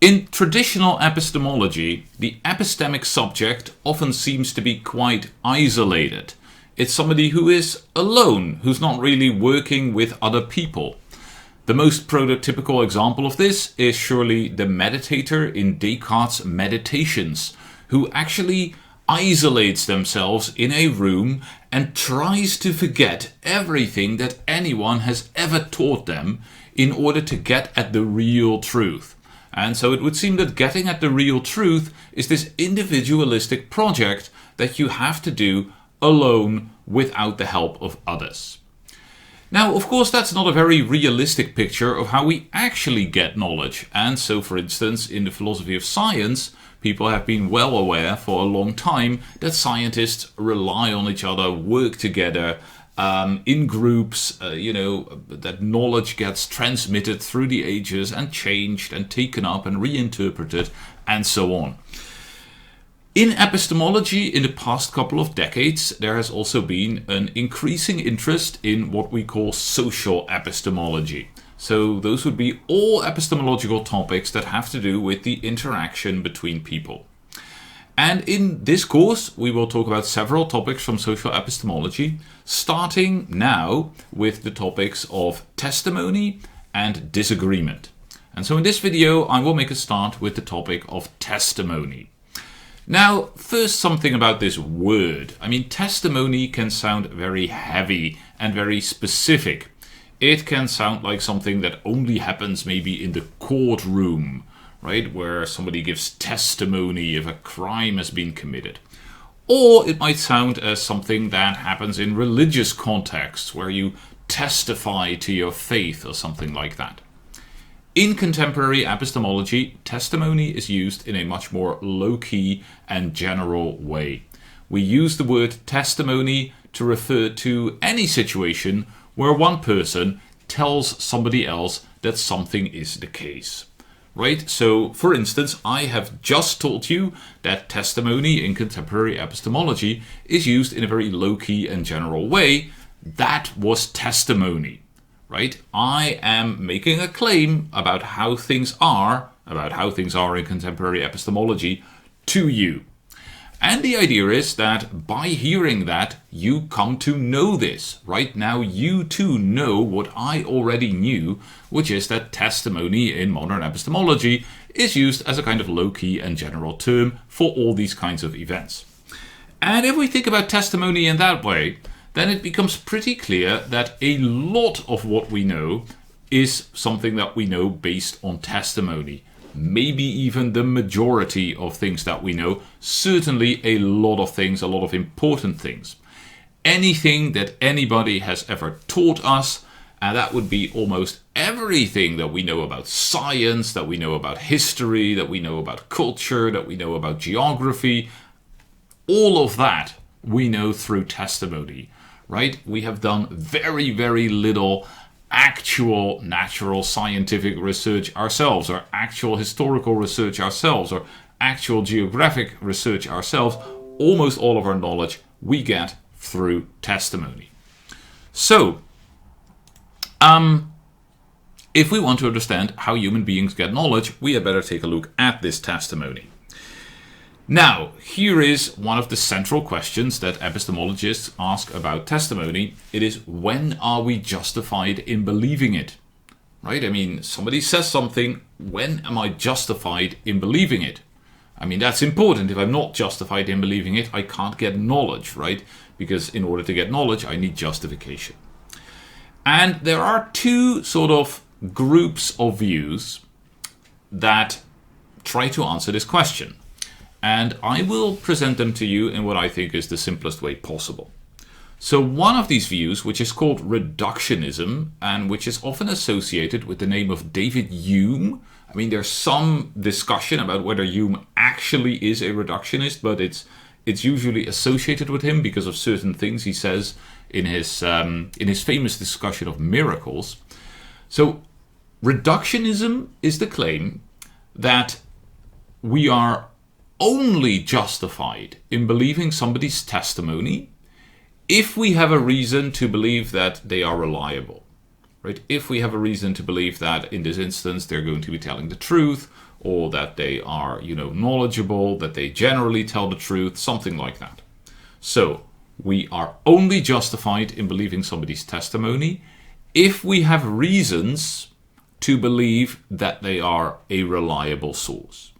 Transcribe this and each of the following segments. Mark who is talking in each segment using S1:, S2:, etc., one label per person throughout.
S1: In traditional epistemology, the epistemic subject often seems to be quite isolated. It's somebody who is alone, who's not really working with other people. The most prototypical example of this is surely the meditator in Descartes' Meditations, who actually isolates themselves in a room and tries to forget everything that anyone has ever taught them in order to get at the real truth. And so it would seem that getting at the real truth is this individualistic project that you have to do alone without the help of others. Now, of course, that's not a very realistic picture of how we actually get knowledge. And so, for instance, in the philosophy of science, people have been well aware for a long time that scientists rely on each other, work together, in groups, that knowledge gets transmitted through the ages and changed and taken up and reinterpreted and so on. In epistemology, in the past couple of decades, there has also been an increasing interest in what we call social epistemology. So those would be all epistemological topics that have to do with the interaction between people. And in this course, we will talk about several topics from social epistemology, starting now with the topics of testimony and disagreement. And so in this video, I will make a start with the topic of testimony. Now, first something about this word. I mean, testimony can sound very heavy and very specific. It can sound like something that only happens maybe in the courtroom, right, where somebody gives testimony if a crime has been committed. Or it might sound as something that happens in religious contexts, where you testify to your faith or something like that. In contemporary epistemology, testimony is used in a much more low-key and general way. We use the word testimony to refer to any situation where one person tells somebody else that something is the case. Right? So, for instance, I have just told you that testimony in contemporary epistemology is used in a very low-key and general way. That was testimony. Right? I am making a claim about how things are in contemporary epistemology to you. And the idea is that by hearing that, you come to know this. Right now, you too know what I already knew, which is that testimony in modern epistemology is used as a kind of low-key and general term for all these kinds of events. And if we think about testimony in that way, then it becomes pretty clear that a lot of what we know is something that we know based on testimony. Maybe even the majority of things that we know, certainly a lot of things, a lot of important things. Anything that anybody has ever taught us, and that would be almost everything that we know about science, that we know about history, that we know about culture, that we know about geography. All of that we know through testimony, right? We have done very, very little actual natural scientific research ourselves, or actual historical research ourselves, or actual geographic research ourselves. Almost all of our knowledge we get through testimony. So, if we want to understand how human beings get knowledge, we had better take a look at this testimony. Now, here is one of the central questions that epistemologists ask about testimony. It is, when are we justified in believing it? Right? I mean, somebody says something, when am I justified in believing it? I mean, that's important. If I'm not justified in believing it, I can't get knowledge, right? Because in order to get knowledge, I need justification. And there are two sort of groups of views that try to answer this question. And I will present them to you in what I think is the simplest way possible. So one of these views, which is called reductionism, and which is often associated with the name of David Hume. I mean, there's some discussion about whether Hume actually is a reductionist, but it's usually associated with him because of certain things he says in his famous discussion of miracles. So reductionism is the claim that we are only justified in believing somebody's testimony if we have a reason to believe that they are reliable, right? If we have a reason to believe that in this instance they're going to be telling the truth, or that they are, knowledgeable, that they generally tell the truth, something like that. So, we are only justified in believing somebody's testimony if we have reasons to believe that they are a reliable source.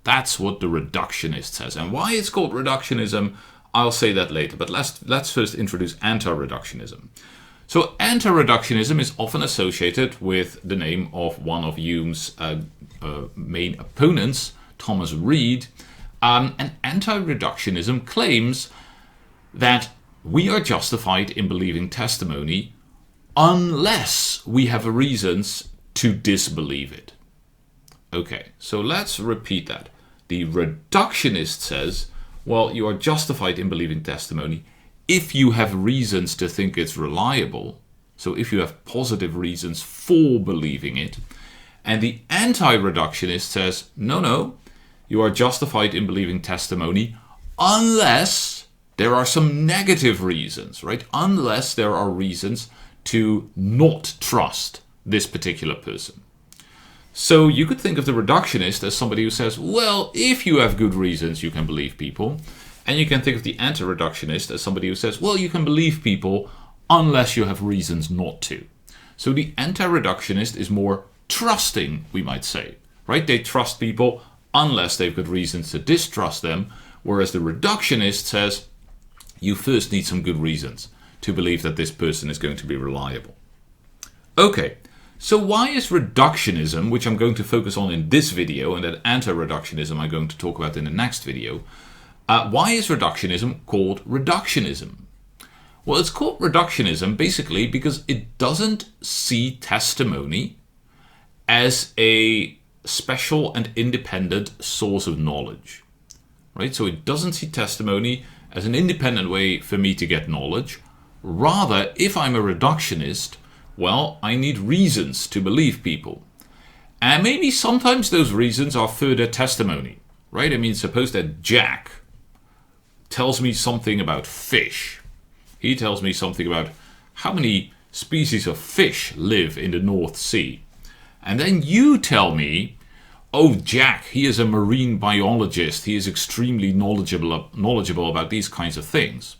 S1: That's what the reductionist says. And why it's called reductionism, I'll say that later. But let's first introduce anti-reductionism. So anti-reductionism is often associated with the name of one of Hume's main opponents, Thomas Reid. And anti-reductionism claims that we are justified in believing testimony unless we have reasons to disbelieve it. Okay, so let's repeat that. The reductionist says, well, you are justified in believing testimony if you have reasons to think it's reliable. So if you have positive reasons for believing it. And the anti-reductionist says, no, you are justified in believing testimony unless there are some negative reasons, right? Unless there are reasons to not trust this particular person. So you could think of the reductionist as somebody who says, well, if you have good reasons, you can believe people. And you can think of the anti-reductionist as somebody who says, well, you can believe people unless you have reasons not to. So the anti-reductionist is more trusting, we might say, right? They trust people unless they've got reasons to distrust them. Whereas the reductionist says, you first need some good reasons to believe that this person is going to be reliable. Okay, so why is reductionism, which I'm going to focus on in this video, and that anti-reductionism I'm going to talk about in the next video, why is reductionism called reductionism? Well, it's called reductionism basically because it doesn't see testimony as a special and independent source of knowledge, right? So it doesn't see testimony as an independent way for me to get knowledge. Rather, if I'm a reductionist, well, I need reasons to believe people. And maybe sometimes those reasons are further testimony, right? I mean, suppose that Jack tells me something about fish. He tells me something about how many species of fish live in the North Sea. And then you tell me, oh, Jack, he is a marine biologist. He is extremely knowledgeable about these kinds of things.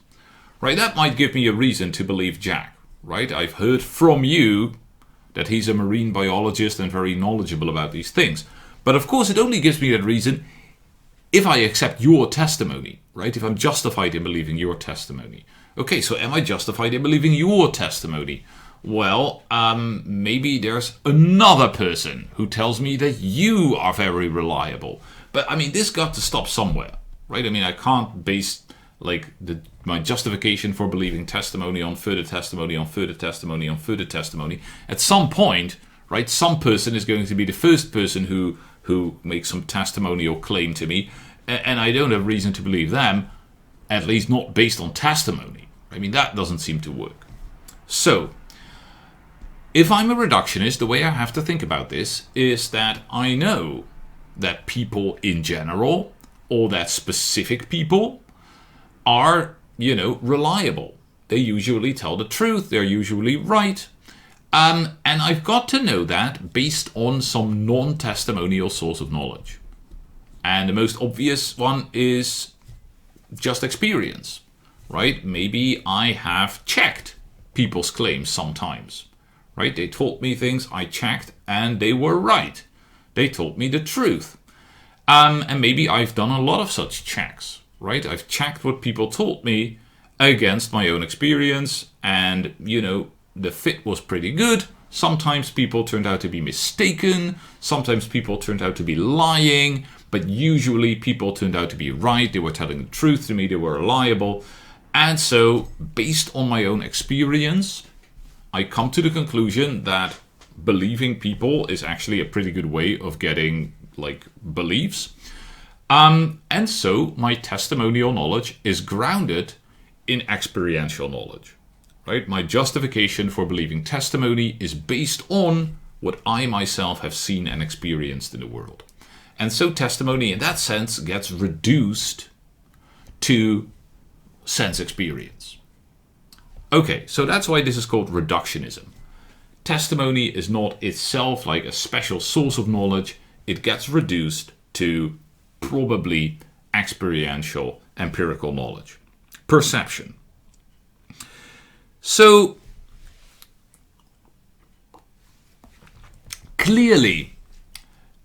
S1: Right? That might give me a reason to believe Jack. Right? I've heard from you that he's a marine biologist and very knowledgeable about these things. But of course, it only gives me that reason if I accept your testimony. Right? If I'm justified in believing your testimony. Okay, so am I justified in believing your testimony? Well, maybe there's another person who tells me that you are very reliable. But I mean, this got to stop somewhere, right? I mean, I can't base my justification for believing testimony on further testimony on further testimony on further testimony. At some point, right, some person is going to be the first person who makes some testimonial claim to me, and I don't have reason to believe them, at least not based on testimony. I mean, that doesn't seem to work. So, if I'm a reductionist, the way I have to think about this is that I know that people in general, or that specific people, are, reliable. They usually tell the truth, they're usually right. And I've got to know that based on some non-testimonial source of knowledge. And the most obvious one is just experience, right? Maybe I have checked people's claims sometimes. Right? They told me things, I checked, and they were right. They told me the truth. And maybe I've done a lot of such checks, right? I've checked what people told me against my own experience, and, the fit was pretty good. Sometimes people turned out to be mistaken. Sometimes people turned out to be lying. But usually people turned out to be right. They were telling the truth to me. They were reliable. And so, based on my own experience, I come to the conclusion that believing people is actually a pretty good way of getting, beliefs. And so my testimonial knowledge is grounded in experiential knowledge. Right? My justification for believing testimony is based on what I myself have seen and experienced in the world. And so testimony in that sense gets reduced to sense experience. Okay, so that's why this is called reductionism. Testimony is not itself like a special source of knowledge. it gets reduced to probably experiential, empirical knowledge. Perception. So, clearly,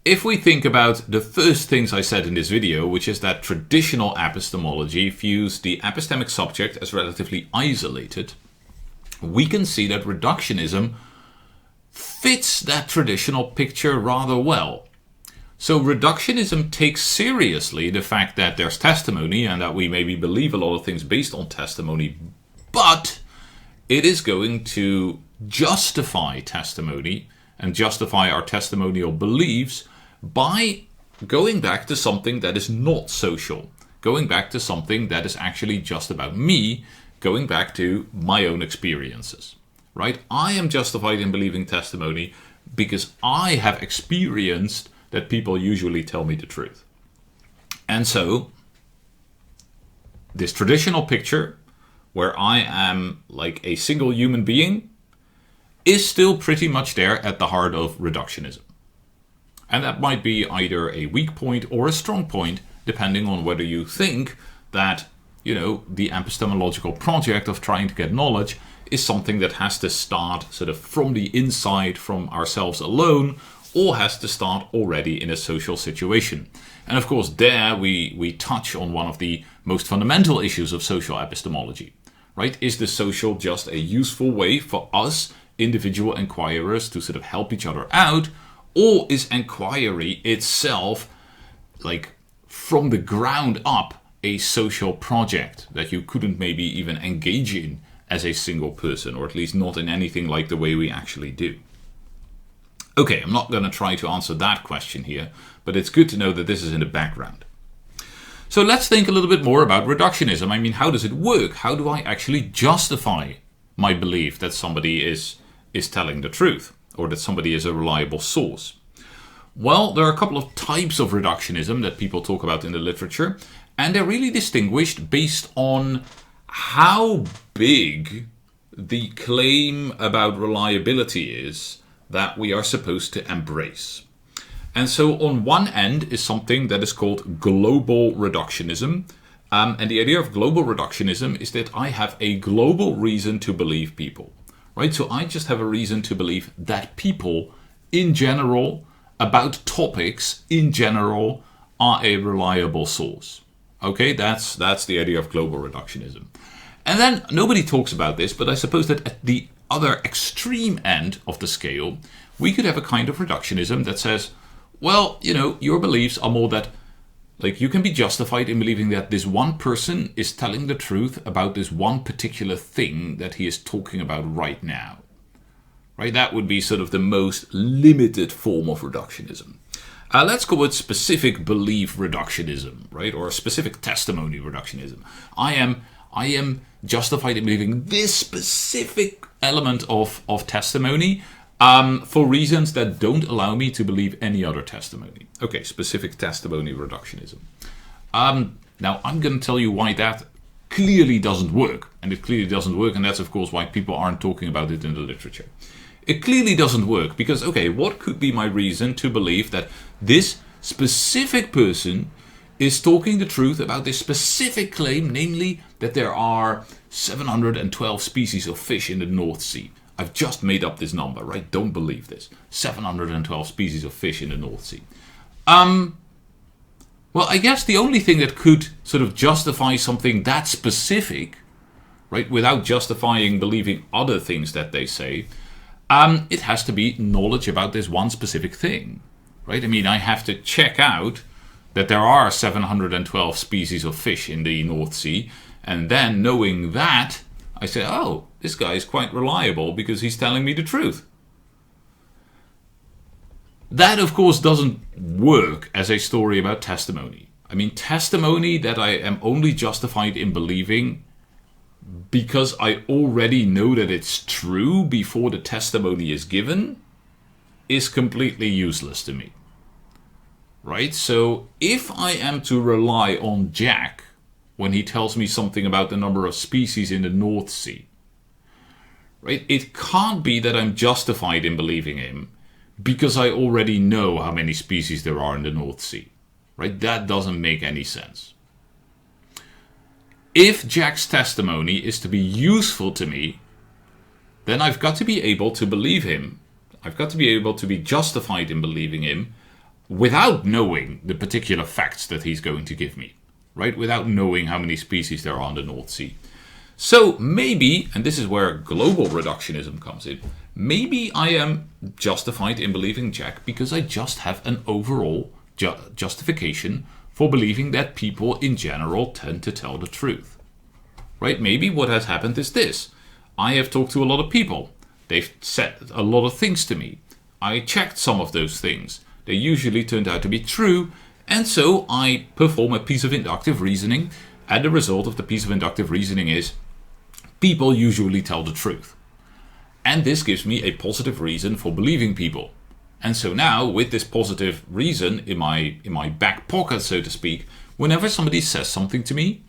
S1: if we think about the first things I said in this video, which is that traditional epistemology views the epistemic subject as relatively isolated, we can see that reductionism fits that traditional picture rather well. So reductionism takes seriously the fact that there's testimony and that we maybe believe a lot of things based on testimony, but it is going to justify testimony and justify our testimonial beliefs by going back to something that is not social, going back to something that is actually just about me, going back to my own experiences, right? I am justified in believing testimony because I have experienced that people usually tell me the truth. And so, this traditional picture, where I am like a single human being, is still pretty much there at the heart of reductionism. And that might be either a weak point or a strong point, depending on whether you think that, the epistemological project of trying to get knowledge is something that has to start sort of from the inside, from ourselves alone, or has to start already in a social situation. And of course, there we touch on one of the most fundamental issues of social epistemology, right? Is the social just a useful way for us, individual inquirers, to sort of help each other out? Or is inquiry itself, like from the ground up, a social project that you couldn't maybe even engage in as a single person, or at least not in anything like the way we actually do? Okay, I'm not going to try to answer that question here, but it's good to know that this is in the background. So let's think a little bit more about reductionism. I mean, how does it work? How do I actually justify my belief that somebody is telling the truth, or that somebody is a reliable source? Well, there are a couple of types of reductionism that people talk about in the literature, and they're really distinguished based on how big the claim about reliability is that we are supposed to embrace. And so on one end is something that is called global reductionism. And the idea of global reductionism is that I have a global reason to believe people, right? So I just have a reason to believe that people in general, about topics in general, are a reliable source. Okay, that's the idea of global reductionism. And then nobody talks about this, but I suppose that at the other extreme end of the scale, we could have a kind of reductionism that says, well, your beliefs are more that, like, you can be justified in believing that this one person is telling the truth about this one particular thing that he is talking about right now. Right? That would be sort of the most limited form of reductionism. Let's call it specific belief reductionism, right? Or specific testimony reductionism. I am justified in believing this specific element of testimony for reasons that don't allow me to believe any other testimony. Okay, specific testimony reductionism. Now, I'm going to tell you why that clearly doesn't work. And it clearly doesn't work, and that's, of course, why people aren't talking about it in the literature. It clearly doesn't work because, okay, what could be my reason to believe that this specific person is talking the truth about this specific claim, namely that there are 712 species of fish in the North Sea? I've just made up this number, right? Don't believe this. 712 species of fish in the North Sea. Well, I guess the only thing that could sort of justify something that specific, right, without justifying believing other things that they say, it has to be knowledge about this one specific thing, right? I mean, I have to check out that there are 712 species of fish in the North Sea, and then knowing that, I say, oh, this guy is quite reliable because he's telling me the truth. That, of course, doesn't work as a story about testimony. I mean, testimony that I am only justified in believing because I already know that it's true before the testimony is given is completely useless to me. Right? So if I am to rely on Jack when he tells me something about the number of species in the North Sea, right, it can't be that I'm justified in believing him because I already know how many species there are in the North Sea. Right? That doesn't make any sense. If Jack's testimony is to be useful to me, then I've got to be able to believe him. I've got to be able to be justified in believing him without knowing the particular facts that he's going to give me, right? Without knowing how many species there are in the North Sea. So maybe, and this is where global reductionism comes in, maybe I am justified in believing Jack because I just have an overall justification for believing that people in general tend to tell the truth, right? Maybe what has happened is this. I have talked to a lot of people. They've said a lot of things to me. I checked some of those things. They usually turned out to be true, and so I perform a piece of inductive reasoning, and the result of the piece of inductive reasoning is people usually tell the truth. And this gives me a positive reason for believing people. And so now, with this positive reason in my back pocket, so to speak, whenever somebody says something to me,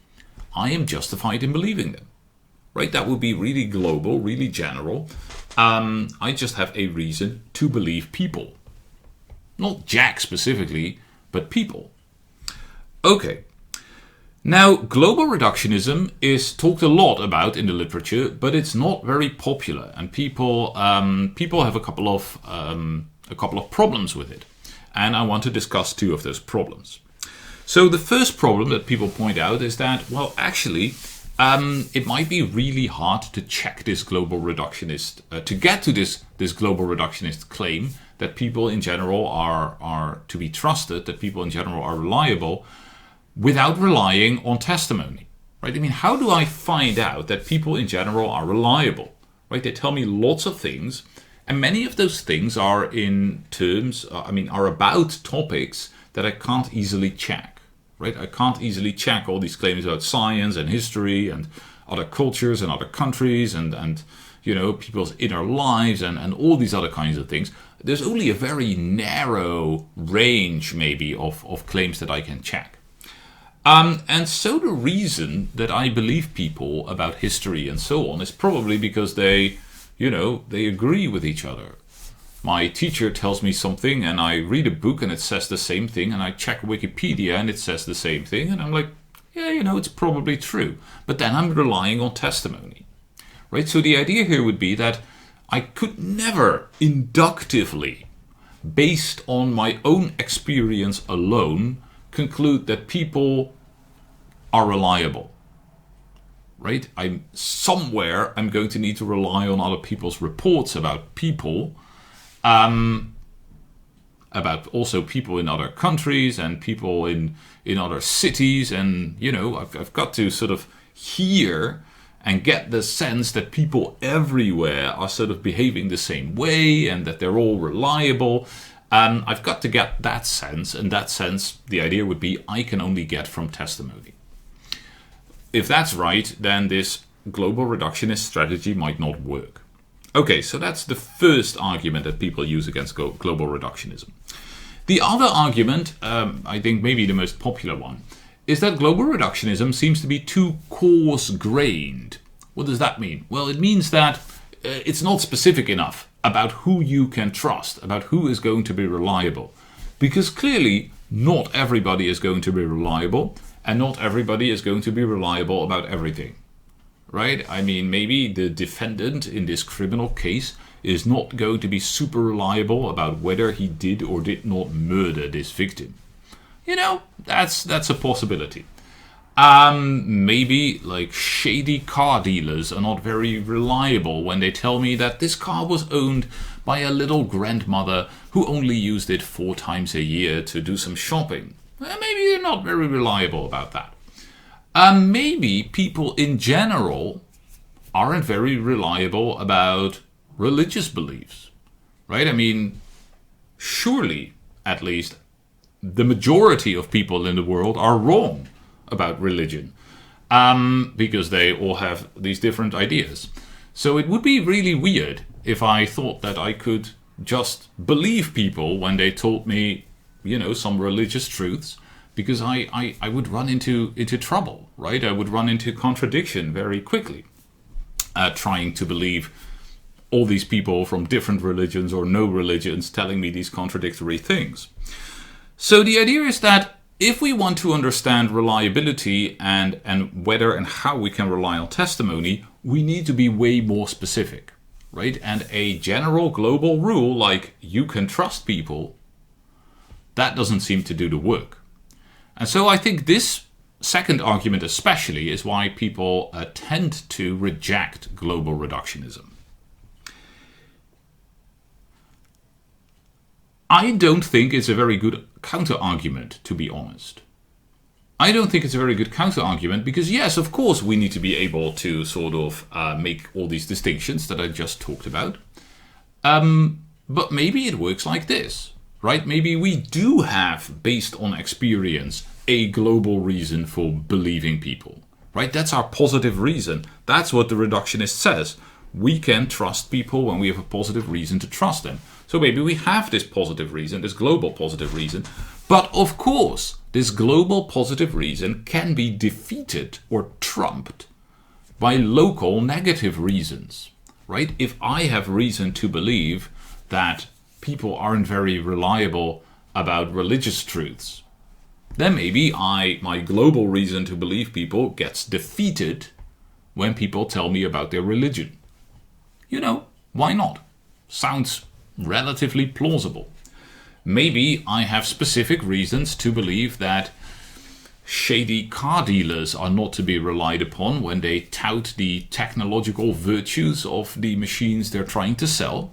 S1: I am justified in believing them. Right? That would be really global, really general. I just have a reason to believe people. Not Jack specifically, but people. Okay. Now, global reductionism is talked a lot about in the literature, but it's not very popular, and people have a couple of problems with it, and I want to discuss two of those problems. So the first problem that people point out is that, well, actually, it might be really hard to check this global reductionist, to get to this global reductionist claim that people in general are to be trusted, that people in general are reliable, without relying on testimony, right? I mean, how do I find out that people in general are reliable, right? They tell me lots of things, and many of those things are in terms, are about topics that I can't easily check, right? I can't easily check all these claims about science and history and other cultures and other countries and you know, people's inner lives and all these other kinds of things. There's only a very narrow range, maybe, of claims that I can check. And so the reason that I believe people about history and so on is probably because they agree with each other. My teacher tells me something and I read a book and it says the same thing, and I check Wikipedia and it says the same thing, and I'm like, yeah, it's probably true. But then I'm relying on testimony, right? So the idea here would be that I could never inductively, based on my own experience alone, conclude that people are reliable, right? I'm going to need to rely on other people's reports about people, about also people in other countries and people in other cities, and I've got to sort of hear and get the sense that people everywhere are sort of behaving the same way and that they're all reliable. I've got to get that sense, and that sense, the idea would be, I can only get from testimony. If that's right, then this global reductionist strategy might not work. Okay, so that's the first argument that people use against global reductionism. The other argument, I think maybe the most popular one, is that global reductionism seems to be too coarse-grained. What does that mean? Well, it means that it's not specific enough about who you can trust, about who is going to be reliable. Because clearly, not everybody is going to be reliable, and not everybody is going to be reliable about everything. Right? I mean, maybe the defendant in this criminal case is not going to be super reliable about whether he did or did not murder this victim. That's a possibility. Maybe like shady car dealers are not very reliable when they tell me that this car was owned by a little grandmother who only used it 4 times a year to do some shopping. Maybe they're not very reliable about that. Maybe people in general aren't very reliable about religious beliefs, right? I mean, surely, at least, the majority of people in the world are wrong about religion, because they all have these different ideas. So it would be really weird if I thought that I could just believe people when they told me, some religious truths, because I would run into trouble, right? I would run into contradiction very quickly, trying to believe all these people from different religions or no religions telling me these contradictory things. So the idea is that if we want to understand reliability and whether and how we can rely on testimony, we need to be way more specific, right? And a general global rule like you can trust people, that doesn't seem to do the work. And so I think this second argument especially is why people tend to reject global reductionism. I don't think it's a very good counter-argument, to be honest. I don't think it's a very good counter-argument because, yes, of course, we need to be able to sort of make all these distinctions that I just talked about. But maybe it works like this, right? Maybe we do have, based on experience, a global reason for believing people, right? That's our positive reason. That's what the reductionist says. We can trust people when we have a positive reason to trust them. So maybe we have this positive reason, this global positive reason. But of course, this global positive reason can be defeated or trumped by local negative reasons, right? If I have reason to believe that people aren't very reliable about religious truths, then maybe my global reason to believe people gets defeated when people tell me about their religion. You know, why not? Sounds relatively plausible. Maybe I have specific reasons to believe that shady car dealers are not to be relied upon when they tout the technological virtues of the machines they're trying to sell.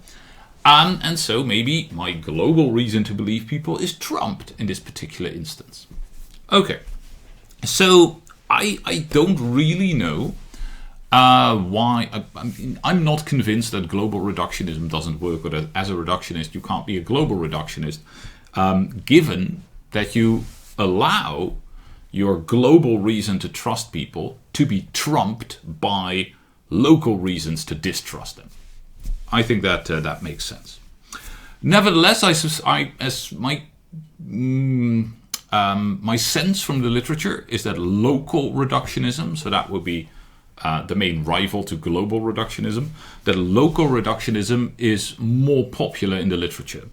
S1: And so maybe my global reason to believe people is trumped in this particular instance. Okay, so I don't really know why. I'm not convinced that global reductionism doesn't work, or that as a reductionist you can't be a global reductionist, given that you allow your global reason to trust people to be trumped by local reasons to distrust them. I think that that makes sense. Nevertheless, my sense from the literature is that local reductionism, so that would be the main rival to global reductionism, that local reductionism is more popular in the literature.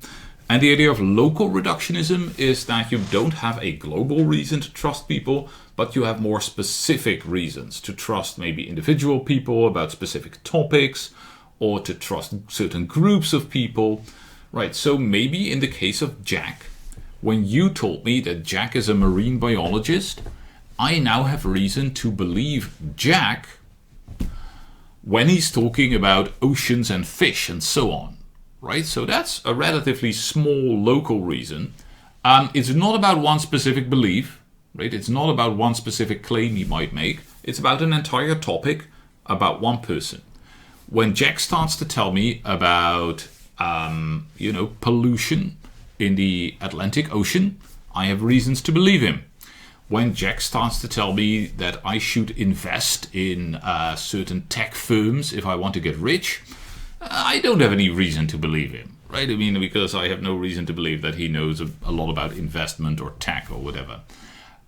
S1: And the idea of local reductionism is that you don't have a global reason to trust people, but you have more specific reasons to trust maybe individual people about specific topics, or to trust certain groups of people. Right, so maybe in the case of Jack, when you told me that Jack is a marine biologist, I now have reason to believe Jack when he's talking about oceans and fish and so on. Right? So that's a relatively small local reason. It's not about one specific belief. Right? It's not about one specific claim he might make. It's about an entire topic, about one person. When Jack starts to tell me about, pollution in the Atlantic Ocean, I have reasons to believe him. When Jack starts to tell me that I should invest in certain tech firms if I want to get rich, I don't have any reason to believe him, right? I mean, because I have no reason to believe that he knows a lot about investment or tech or whatever.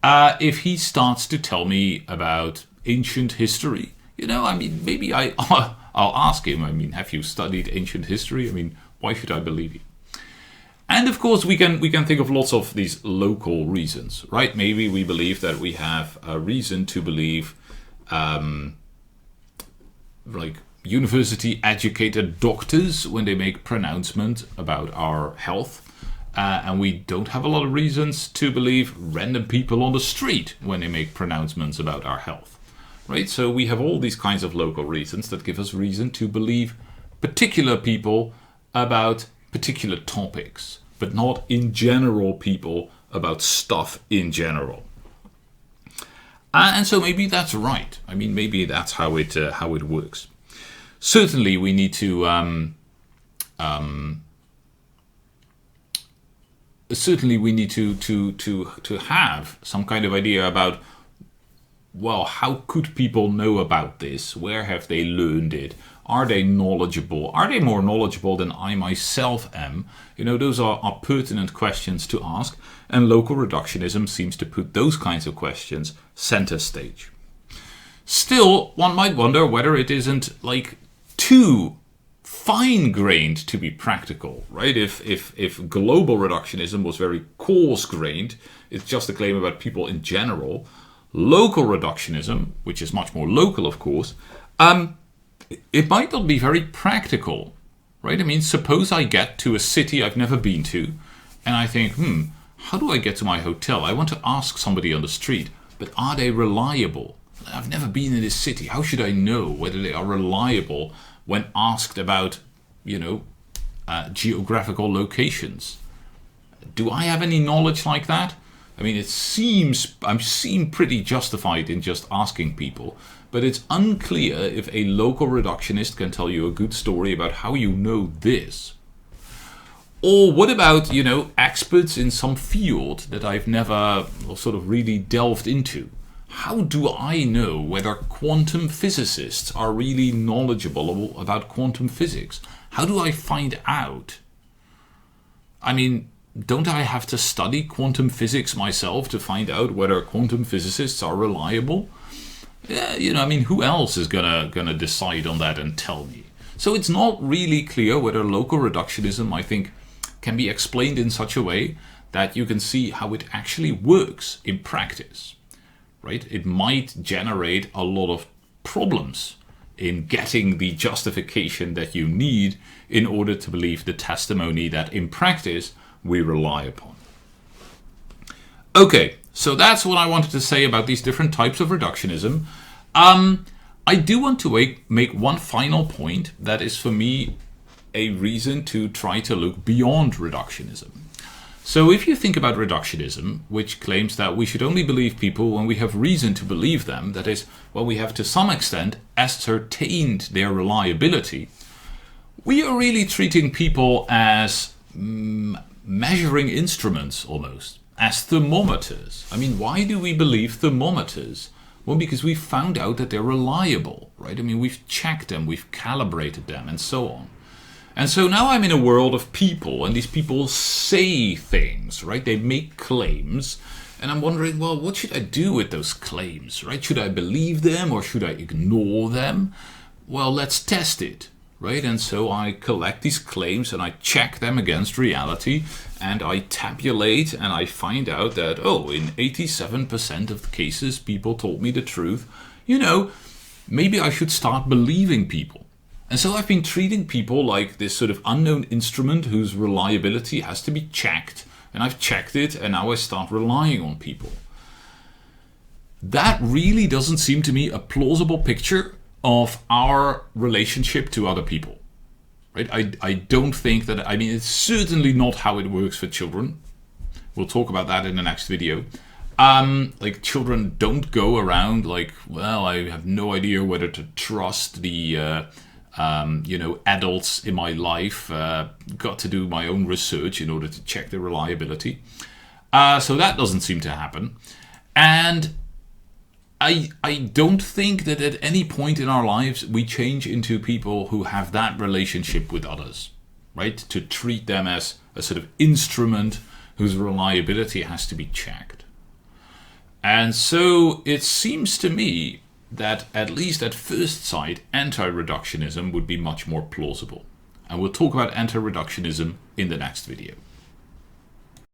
S1: If he starts to tell me about ancient history, maybe I'll ask him, have you studied ancient history? Why should I believe you? And of course, we can think of lots of these local reasons, right? Maybe we believe that we have a reason to believe, like university-educated doctors when they make pronouncements about our health, and we don't have a lot of reasons to believe random people on the street when they make pronouncements about our health, right? So we have all these kinds of local reasons that give us reason to believe particular people about particular topics, but not in general people about stuff in general. And so maybe that's right. Maybe that's how it works. Certainly, we need to have some kind of idea about, well, how could people know about this? Where have they learned it? Are they knowledgeable? Are they more knowledgeable than I myself am? Those are pertinent questions to ask, and local reductionism seems to put those kinds of questions center stage. Still, one might wonder whether it isn't too fine-grained to be practical, right? If global reductionism was very coarse-grained, it's just a claim about people in general. Local reductionism, which is much more local, of course, it might not be very practical, right? I mean, suppose I get to a city I've never been to, and I think, how do I get to my hotel? I want to ask somebody on the street, but are they reliable? I've never been in this city. How should I know whether they are reliable when asked about, geographical locations? Do I have any knowledge like that? I mean, I seem pretty justified in just asking people, but it's unclear if a local reductionist can tell you a good story about how you know this. Or what about, experts in some field that I've never sort of really delved into? How do I know whether quantum physicists are really knowledgeable about quantum physics? How do I find out? I mean, don't I have to study quantum physics myself to find out whether quantum physicists are reliable? Yeah, who else is gonna decide on that and tell me? So it's not really clear whether local reductionism, I think, can be explained in such a way that you can see how it actually works in practice, right? It might generate a lot of problems in getting the justification that you need in order to believe the testimony that in practice we rely upon. Okay, so that's what I wanted to say about these different types of reductionism. I do want to make one final point that is for me a reason to try to look beyond reductionism. So if you think about reductionism, which claims that we should only believe people when we have reason to believe them, that is, when we have to some extent ascertained their reliability, we are really treating people as measuring instruments almost, as thermometers. I mean, why do we believe thermometers? Well, because we've found out that they're reliable, right? I mean, we've checked them, we've calibrated them, and so on. And so now I'm in a world of people, and these people say things, right? They make claims, and I'm wondering, well, what should I do with those claims, right? Should I believe them or should I ignore them? Well, let's test it, right? And so I collect these claims and I check them against reality, and I tabulate, and I find out that, in 87% of the cases, people told me the truth. Maybe I should start believing people. And so I've been treating people like this sort of unknown instrument whose reliability has to be checked. And I've checked it, and now I start relying on people. That really doesn't seem to me a plausible picture of our relationship to other people. Right? I don't think that, it's certainly not how it works for children. We'll talk about that in the next video. Children don't go around like, well, I have no idea whether to trust the adults in my life. Got to do my own research in order to check the reliability. So that doesn't seem to happen. And I don't think that at any point in our lives we change into people who have that relationship with others, right? To treat them as a sort of instrument whose reliability has to be checked. And so it seems to me that, at least at first sight, anti-reductionism would be much more plausible. And we'll talk about anti-reductionism in the next video.